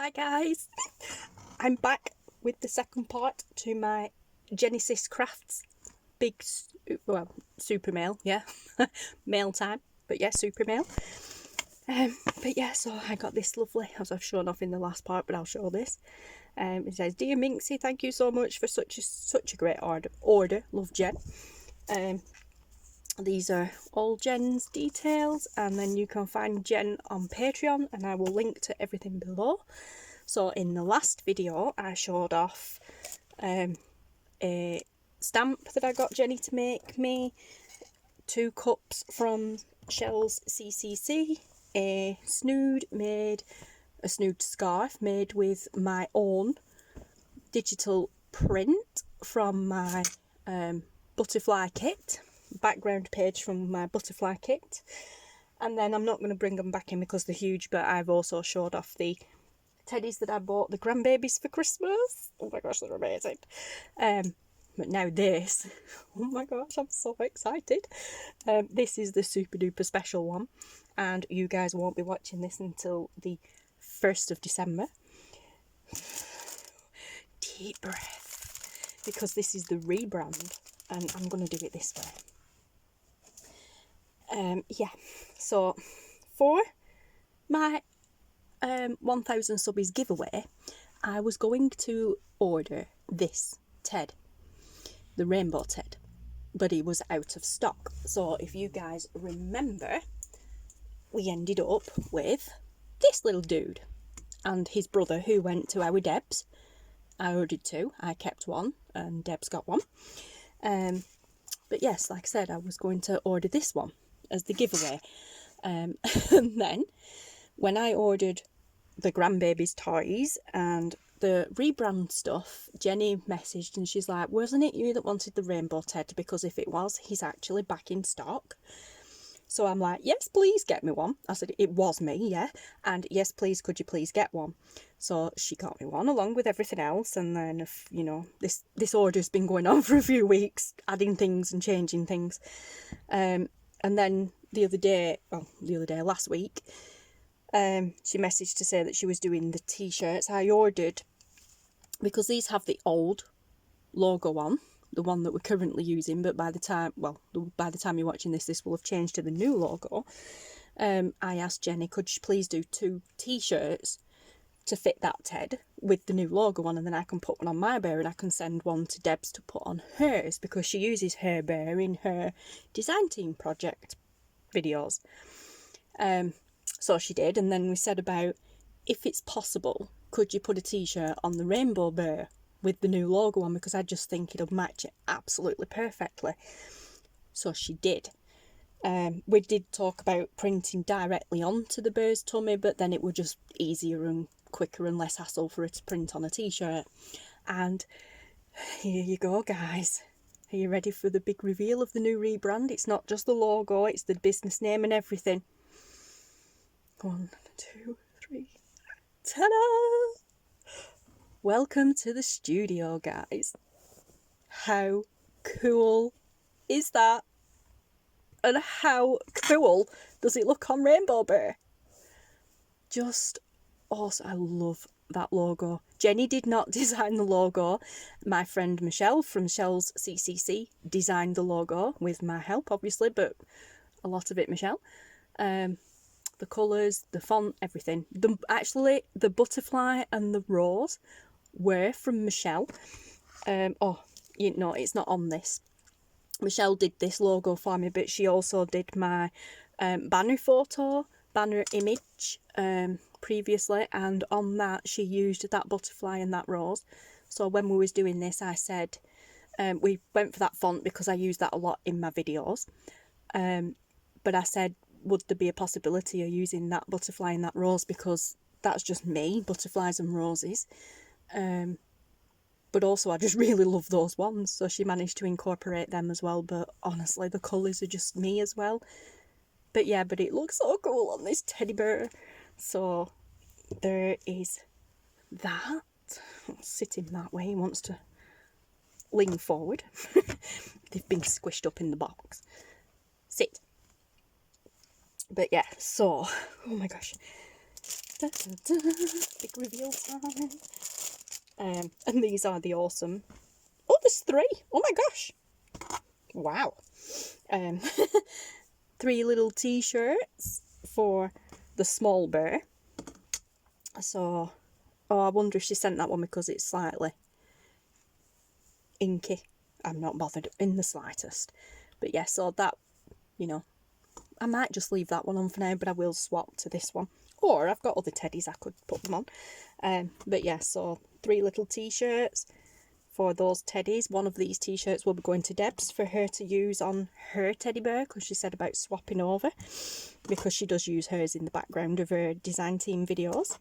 Hi guys, I'm back with the second part to my Jennysis Crafts super mail, yeah, mail time, but yeah, super mail. But yeah, so I got this lovely, as I've shown off in the last part, but I'll show this. It says, "Dear Minxie, thank you so much for such a great order. Love, Jen." These are all Jen's details, and then you can find Jen on Patreon, and I will link to everything below. So in the last video I showed off a stamp that I got Jenny to make me, 2 cups from Shell's CCC, a snood scarf made with my own digital print from my butterfly kit, background page from my butterfly kit. And then I'm not going to bring them back in because they're huge, but I've also showed off the teddies that I bought the grandbabies for Christmas. Oh my gosh, they're amazing. But now this, oh my gosh, I'm so excited. This is the super duper special one, and you guys won't be watching this until the 1st of December. Deep breath, because this is the rebrand, and I'm going to do it this way. Yeah, so for my 1000 subbies giveaway, I was going to order this Ted, the rainbow Ted, but it was out of stock. So if you guys remember, we ended up with this little dude and his brother, who went to our Debs. I ordered 2, I kept 1, and Debs got 1. But yes, like I said, I was going to order this one as the giveaway. And then when I ordered the grandbaby's toys and the rebrand stuff, Jenny messaged and she's like, "Wasn't it you that wanted the rainbow Ted? Because if it was, he's actually back in stock." So I'm like, "Yes, please get me one." I said, "It was me, yeah. And yes, please, could you please get one?" So she got me one along with everything else. And then, you know, this order's been going on for a few weeks, adding things and changing things. And then last week, she messaged to say that she was doing the t-shirts I ordered, because these have the old logo on, the one that we're currently using, but by the time you're watching this will have changed to the new logo. I asked Jenny, could she please do 2 t-shirts to fit that Ted with the new logo on, and then I can put one on my bear and I can send one to Debs to put on hers, because she uses her bear in her design team project videos. So she did, and then we said about, if it's possible, could you put a t-shirt on the rainbow bear with the new logo on, because I just think it'll match it absolutely perfectly. So she did. We did talk about printing directly onto the bear's tummy, but then it would just easier and quicker and less hassle for her to print on a t-shirt. And here you go, guys. Are you ready for the big reveal of the new rebrand? It's not just the logo, it's the business name and everything. 1, 2, 3. Ta-da! Welcome to the studio, guys. How cool is that? And how cool does it look on Rainbow Bear? Just awesome. I love that logo. Jenny did not design the logo. My friend Michelle from Shell's CCC designed the logo with my help, obviously, but a lot of it Michelle. The colours, the font, everything. Actually, the butterfly and the rose were from Michelle. It's not on this. Michelle did this logo for me, but she also did my banner image previously, and on that she used that butterfly and that rose. So when we was doing this, I said, we went for that font because I use that a lot in my videos. But I said, would there be a possibility of using that butterfly and that rose, because that's just me, butterflies and roses. But also I just really love those ones, so she managed to incorporate them as well. But honestly, the colours are just me as well. But yeah, but it looks so cool on this teddy bear. So there is that. Sitting that way, he wants to lean forward. They've been squished up in the box. Sit. But yeah, so, oh my gosh. Big reveal time. And these are the awesome... Oh, there's 3. Oh my gosh. Wow. 3 little t-shirts for the small bear. So, oh, I wonder if she sent that one because it's slightly inky. I'm not bothered in the slightest. But yeah, so that, you know, I might just leave that one on for now, but I will swap to this one. Or I've got other teddies I could put them on. But yeah, so 3 little t-shirts for those teddies. One of these t-shirts will be going to Debs for her to use on her teddy bear, because she said about swapping over, because she does use hers in the background of her design team videos.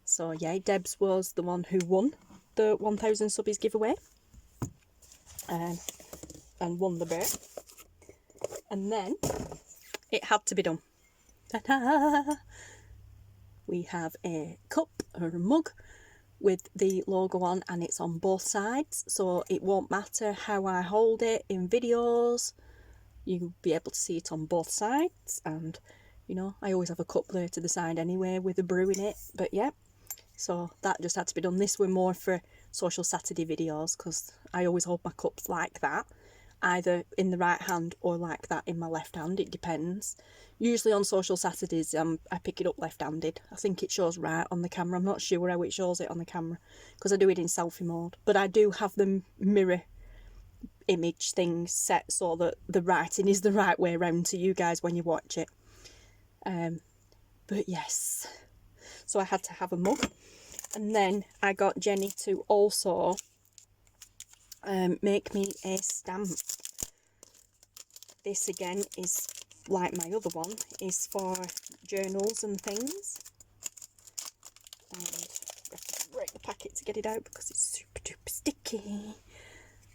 So yeah, Debs was the one who won the 1000 subbies giveaway, and won the bear. And then it had to be done. Ta-da! We have a cup or a mug with the logo on, and it's on both sides, so it won't matter how I hold it in videos. You'll be able to see it on both sides, and you know, I always have a cup there to the side anyway with a brew in it. But yeah, so that just had to be done. This were more for Social Saturday videos, because I always hold my cups like that, either in the right hand or like that in my left hand, it depends. Usually on Social Saturdays I pick it up left-handed. I think it shows right on the camera. I'm not sure how it shows it on the camera because I do it in selfie mode, but I do have the mirror image thing set so that the writing is the right way around to you guys when you watch it. But yes, so I had to have a mug, and then I got Jenny to also make me a stamp. This again is like my other one, is for journals and things. And I have to break the packet to get it out because it's super duper sticky.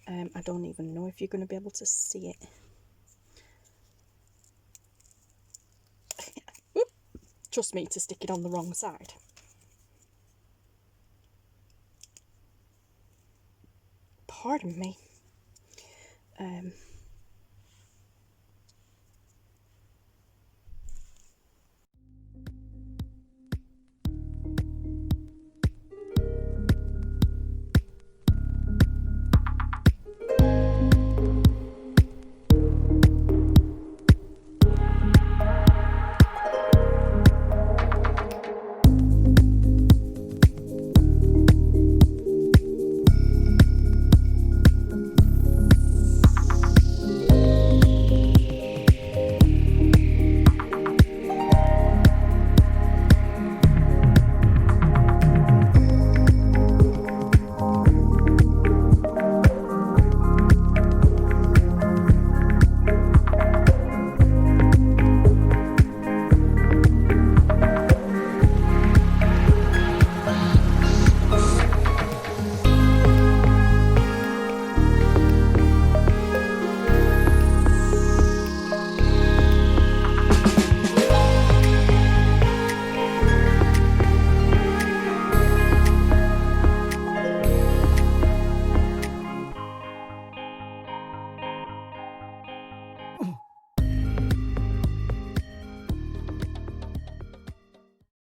I don't even know if you're going to be able to see it. Oop. Trust me to stick it on the wrong side. Pardon me.